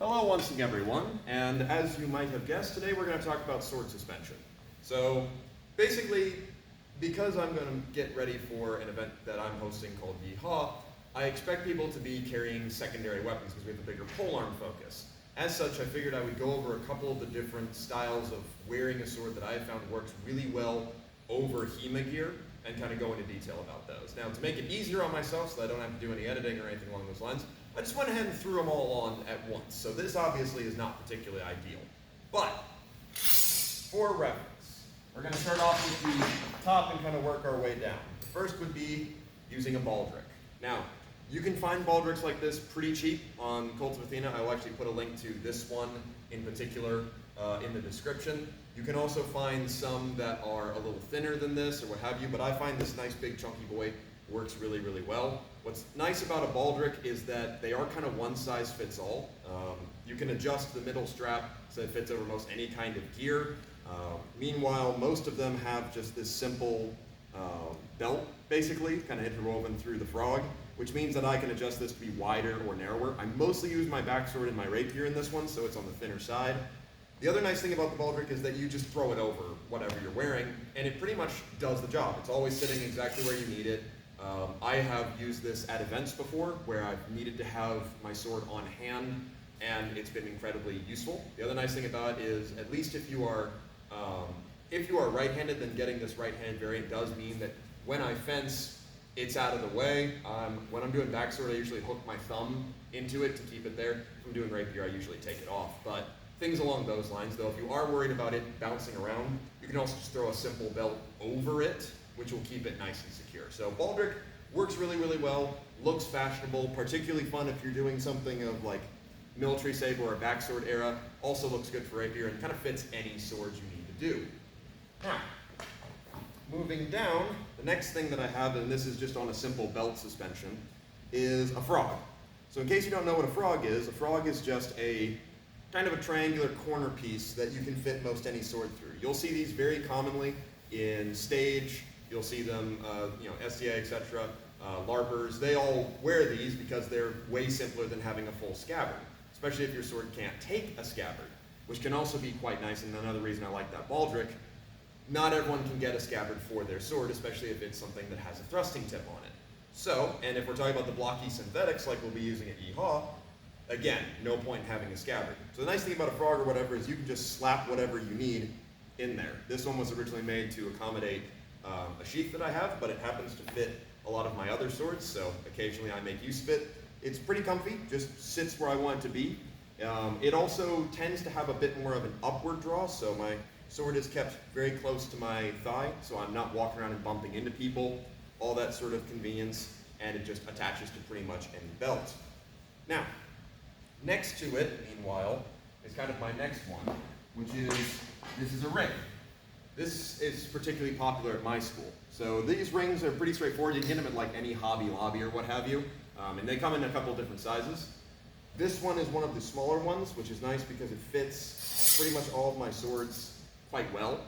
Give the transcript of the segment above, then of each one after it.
Hello once again everyone, and as you might have guessed, today we're going to talk about sword suspension. So basically, because I'm going to get ready for an event that I'm hosting called HEMA, I expect people to be carrying secondary weapons because we have a bigger polearm focus. As such, I figured I would go over a couple of the different styles of wearing a sword that I have found works really well over HEMA gear and kind of go into detail about those. Now, to make it easier on myself so that I don't have to do any editing or anything along those lines, I just went ahead and threw them all on at once. So this obviously is not particularly ideal. But for reference, we're going to start off with the top and kind of work our way down. The first would be using a Baldrick. Now, you can find Baldricks like this pretty cheap on Cult of Athena. I will actually put a link to this one in particular in the description. You can also find some that are a little thinner than this or what have you, but I find this nice big chunky boy works really, really well. What's nice about a Baldrick is that they are kind of one size fits all. You can adjust the middle strap so it fits over most any kind of gear. Meanwhile, most of them have just this simple belt, basically, kind of interwoven through the frog, which means that I can adjust this to be wider or narrower. I mostly use my backsword and my rapier in this one, so it's on the thinner side. The other nice thing about the Baldrick is that you just throw it over whatever you're wearing, and it pretty much does the job. It's always sitting exactly where you need it. I have used this at events before where I've needed to have my sword on hand, and it's been incredibly useful. The other nice thing about it is, at least if you are right-handed, then getting this right-hand variant does mean that when I fence, it's out of the way. When I'm doing backsword, I usually hook my thumb into it to keep it there. If I'm doing rapier, I usually take it off. But things along those lines, though, if you are worried about it bouncing around, you can also just throw a simple belt over it, which will keep it nice and secure. So Baldrick works really, really well, looks fashionable, particularly fun if you're doing something of like military saber or a backsword era. Also looks good for rapier and kind of fits any swords you need to do. Now, moving down, the next thing that I have, and this is just on a simple belt suspension, is a frog. So in case you don't know what a frog is just a kind of a triangular corner piece that you can fit most any sword through. You'll see these very commonly in stage. You'll see them, SDA, etc., LARPers. They all wear these because they're way simpler than having a full scabbard, especially if your sword can't take a scabbard, which can also be quite nice, and another reason I like that Baldrick. Not everyone can get a scabbard for their sword, especially if it's something that has a thrusting tip on it. So, and if we're talking about the blocky synthetics like we'll be using at EHA, again, no point in having a scabbard. So the nice thing about a frog or whatever is you can just slap whatever you need in there. This one was originally made to accommodate a sheath that I have, but it happens to fit a lot of my other swords, so occasionally I make use of it. It's pretty comfy, just sits where I want it to be. It also tends to have a bit more of an upward draw, so my sword is kept very close to my thigh, so I'm not walking around and bumping into people, all that sort of convenience, and it just attaches to pretty much any belt. Now, next to it, meanwhile, is kind of my next one, which is, this is a ring. This is particularly popular at my school. So these rings are pretty straightforward. You can get them at like any Hobby Lobby or what have you, and they come in a couple of different sizes. This one is one of the smaller ones, which is nice because it fits pretty much all of my swords quite well.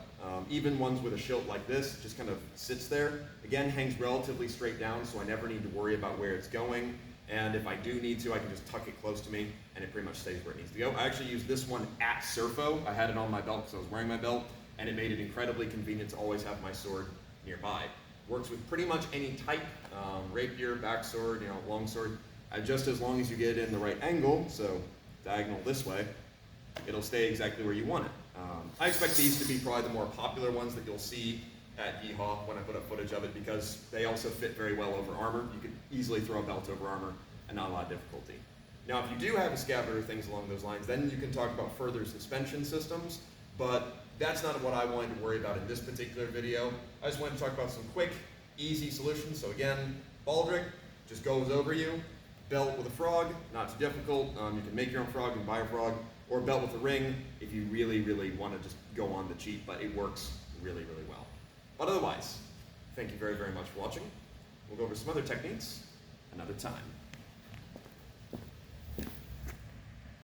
Even ones with a shield like this, just kind of sits there. Again, hangs relatively straight down, so I never need to worry about where it's going. And if I do need to, I can just tuck it close to me, and it pretty much stays where it needs to go. I actually used this one at Surfo. I had it on my belt because I was wearing my belt, and it made it incredibly convenient to always have my sword nearby. Works with pretty much any type, rapier, backsword, longsword. Just as long as you get it in the right angle, so diagonal this way, it'll stay exactly where you want it. I expect these to be probably the more popular ones that you'll see at EHA when I put up footage of it because they also fit very well over armor. You could easily throw a belt over armor and not a lot of difficulty. Now, if you do have a scabbard or things along those lines, then you can talk about further suspension systems, but that's not what I wanted to worry about in this particular video. I just wanted to talk about some quick, easy solutions. So again, Baldrick just goes over you. Belt with a frog, not too difficult. You can make your own frog and buy a frog, or belt with a ring if you really, really want to just go on the cheap, but it works really, really well. But otherwise, thank you very, very much for watching. We'll go over some other techniques another time.